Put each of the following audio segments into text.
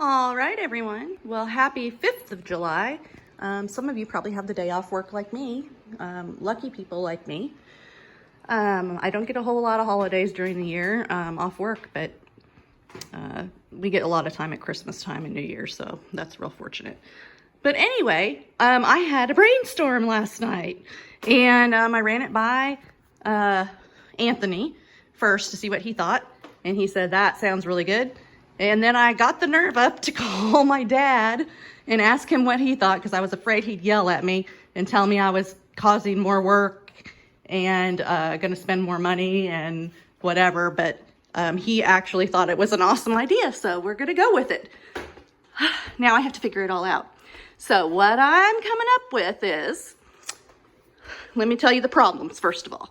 All right, everyone. Well, happy 5th of July. Some of you probably have the day off work like me, lucky people like me. I don't get a whole lot of holidays during the year off work, but we get a lot of time at Christmas time and New Year, so that's real fortunate. But anyway, I had a brainstorm last night, and I ran it by Anthony first to see what he thought, and he said, that sounds really good. And then I got the nerve up to call my dad and ask him what he thought, because I was afraid he'd yell at me and tell me I was causing more work and going to spend more money and whatever. But he actually thought it was an awesome idea, so we're going to go with it. Now I have to figure it all out. So what I'm coming up with is, let me tell you the problems first of all.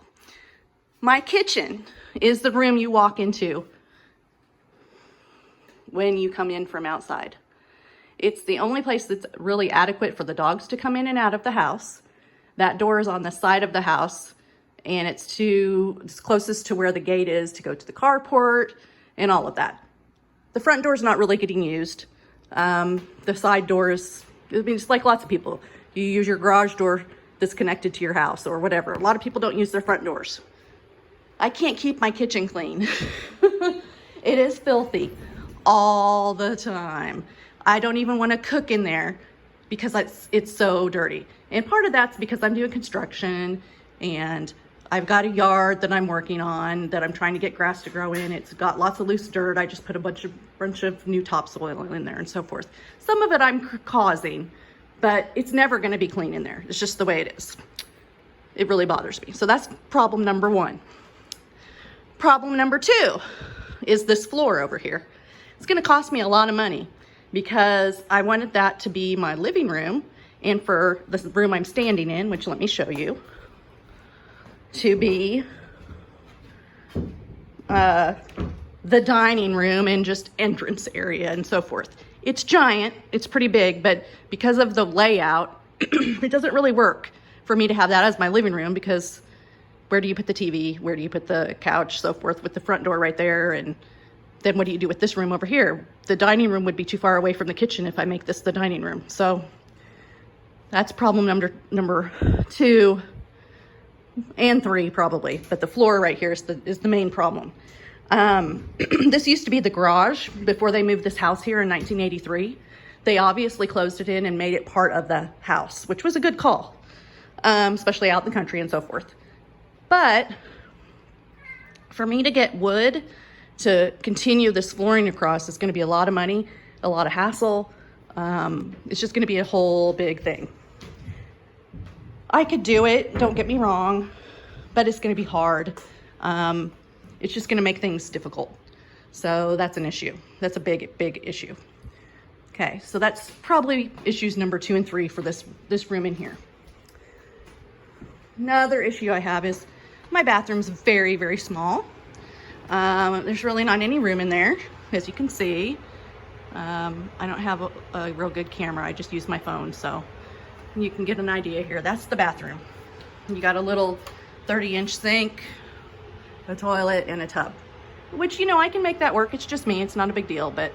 My kitchen is the room you walk into when you come in from outside. It's the only place that's really adequate for the dogs to come in and out of the house. That door is on the side of the house, and it's closest to where the gate is to go to the carport and all of that. The front door is not really getting used. The side doors, I mean, it's like lots of people. You use your garage door that's connected to your house or whatever. A lot of people don't use their front doors. I can't keep my kitchen clean. It is filthy all the time. I don't even want to cook in there because it's so dirty. And part of that's because I'm doing construction and I've got a yard that I'm working on that I'm trying to get grass to grow in. It's got lots of loose dirt. I just put a bunch of new topsoil in there and so forth. Some of it I'm causing, but it's never going to be clean in there. It's just the way it is. It really bothers me. So that's problem number one. Problem number two is this floor over here. It's going to cost me a lot of money because I wanted that to be my living room, and for the room I'm standing in, which let me show you, to be the dining room and just entrance area and so forth. It's giant, it's pretty big, but because of the layout, it doesn't really work for me to have that as my living room, because where do you put the TV? Where do you put the couch? So forth, with the front door right there. And then what do you do with this room over here? The dining room would be too far away from the kitchen if I make this the dining room. So that's problem number 2 and 3 probably. But the floor right here is the main problem. This used to be the garage before they moved this house here in 1983. They obviously closed it in and made it part of the house, which was a good call, especially out in the country and so forth. But for me to get wood to continue this flooring across is going to be a lot of money, a lot of hassle. It's just going to be a whole big thing. I could do it, don't get me wrong, but it's going to be hard. It's just going to make things difficult. So that's an issue. That's a big issue. Okay, so that's probably issues number 2 and 3 for this room in here. Another issue I have is my bathroom's very, very small. There's really not any room in there, as you can see. I don't have a real good camera. I just use my phone, so you can get an idea here. That's the bathroom. You got a little 30-inch sink, a toilet, and a tub, which, you know, I can make that work. It's just me. It's not a big deal, but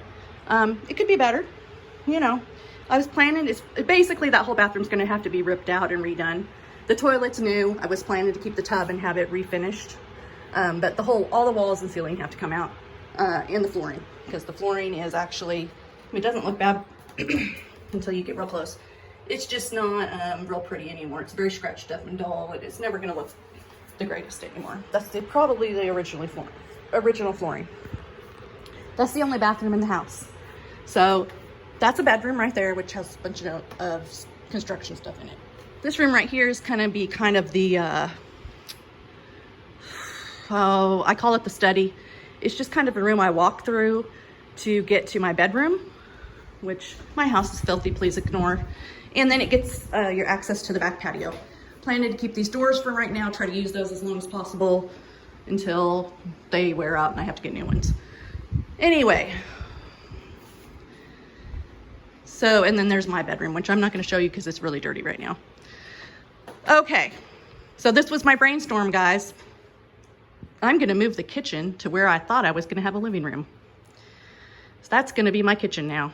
it could be better. You know, I was planning, basically that whole bathroom's going to have to be ripped out and redone. The toilet's new. I was planning to keep the tub and have it refinished. But all the walls and ceiling have to come out, and the flooring, because the flooring is actually, it doesn't look bad until you get real close. It's just not real pretty anymore. It's very scratched up and dull, and it's never gonna look the greatest anymore. That's probably the original flooring. That's the only bathroom in the house. So that's a bedroom right there, which has a bunch of construction stuff in it. This room right here is gonna be kind of the, I call it the study. It's just kind of a room I walk through to get to my bedroom, which my house is filthy, please ignore. And then it gets your access to the back patio. Planning to keep these doors for right now, try to use those as long as possible until they wear out and I have to get new ones. Anyway, so, and then there's my bedroom, which I'm not gonna show you because it's really dirty right now. Okay, so this was my brainstorm, guys. I'm gonna move the kitchen to where I thought I was gonna have a living room. So that's gonna be my kitchen now.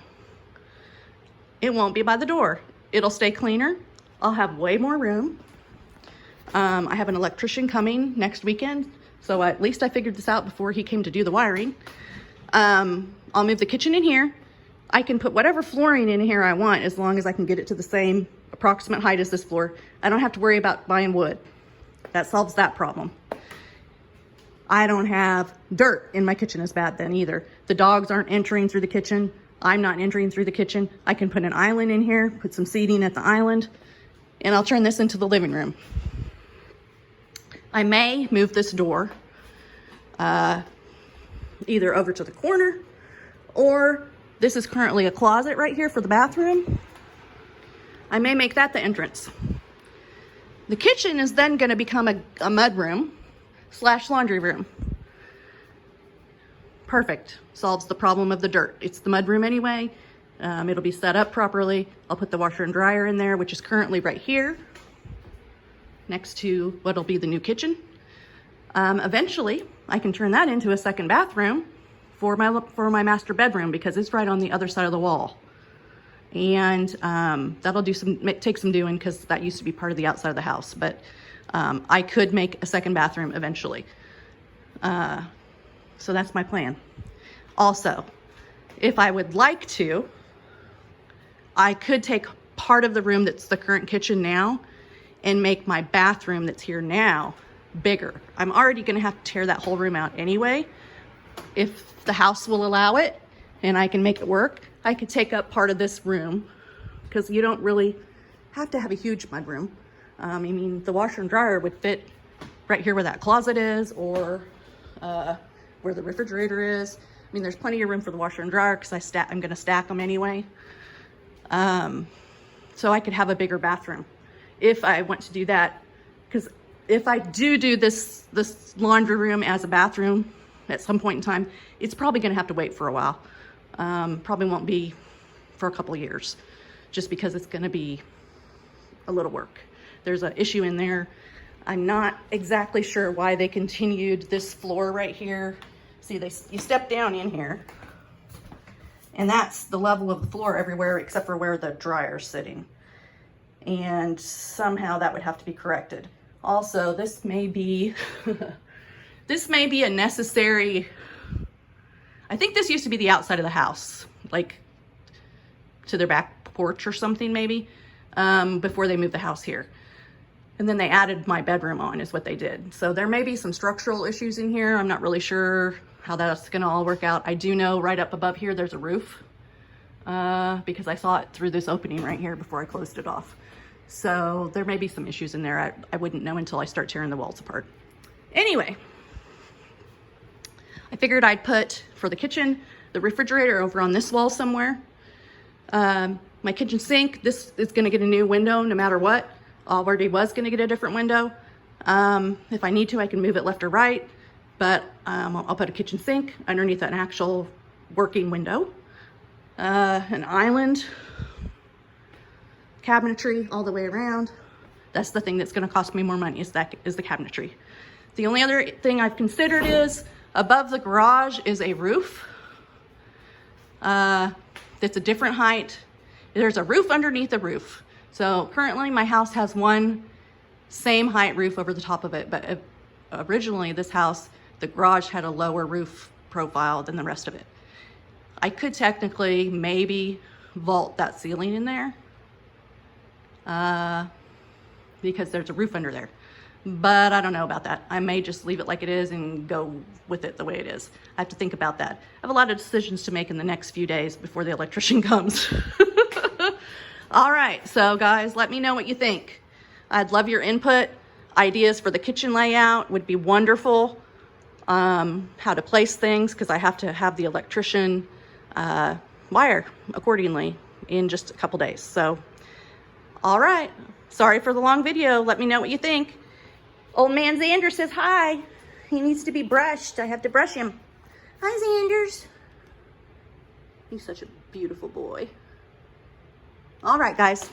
It won't be by the door. It'll stay cleaner. I'll have way more room. I have an electrician coming next weekend, so at least I figured this out before he came to do the wiring. I'll move the kitchen in here. I can put whatever flooring in here I want as long as I can get it to the same approximate height as this floor. I don't have to worry about buying wood. That solves that problem. I don't have dirt in my kitchen as bad then either. The dogs aren't entering through the kitchen. I'm not entering through the kitchen. I can put an island in here, put some seating at the island, and I'll turn this into the living room. I may move this door either over to the corner, or this is currently a closet right here for the bathroom. I may make that the entrance. The kitchen is then going to become a mud room / laundry room. Perfect. Solves the problem of the dirt. It's the mud room anyway. It'll be set up properly. I'll put the washer and dryer in there, which is currently right here next to what'll be the new kitchen. Eventually, I can turn that into a second bathroom for my master bedroom because it's right on the other side of the wall. And that'll take some doing because that used to be part of the outside of the house. But I could make a second bathroom eventually. So that's my plan. Also, if I would like to, I could take part of the room that's the current kitchen now and make my bathroom that's here now bigger. I'm already gonna have to tear that whole room out anyway. If the house will allow it and I can make it work, I could take up part of this room because you don't really have to have a huge mud room. I mean, the washer and dryer would fit right here where that closet is, or where the refrigerator is. I mean, there's plenty of room for the washer and dryer because I'm gonna stack them anyway. So I could have a bigger bathroom if I want to do that. Because if I do this laundry room as a bathroom at some point in time, it's probably gonna have to wait for a while. Probably won't be for a couple of years, just because it's gonna be a little work. There's an issue in there. I'm not exactly sure why they continued this floor right here. See, you step down in here, and that's the level of the floor everywhere except for where the dryer's sitting. And somehow that would have to be corrected. Also, this may be a necessary, I think this used to be the outside of the house, like to their back porch or something maybe, before they moved the house here. And then they added my bedroom on is what they did. So there may be some structural issues in here. I'm not really sure how that's gonna all work out. I do know right up above here there's a roof because I saw it through this opening right here before I closed it off. So there may be some issues in there. I wouldn't know until I start tearing the walls apart. Anyway, I figured I'd put, for the kitchen, the refrigerator over on this wall somewhere. My kitchen sink, this is gonna get a new window no matter what. Already was gonna get a different window. If I need to, I can move it left or right, but I'll put a kitchen sink underneath an actual working window. An island, cabinetry all the way around. That's the thing that's gonna cost me more money is the cabinetry. The only other thing I've considered is above the garage is a roof. That's a different height. There's a roof underneath the roof. So currently my house has one same height roof over the top of it, but originally this house, the garage had a lower roof profile than the rest of it. I could technically maybe vault that ceiling in there because there's a roof under there, but I don't know about that. I may just leave it like it is and go with it the way it is. I have to think about that. I have a lot of decisions to make in the next few days before the electrician comes. All right, so guys, let me know what you think. I'd love your input. Ideas for the kitchen layout would be wonderful. How to place things, because I have to have the electrician wire accordingly in just a couple days. So, all right, sorry for the long video. Let me know what you think. Old man Xander says hi. He needs to be brushed. I have to brush him. Hi, Xanders. He's such a beautiful boy. All right, guys,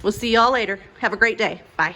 we'll see y'all later. Have a great day. Bye.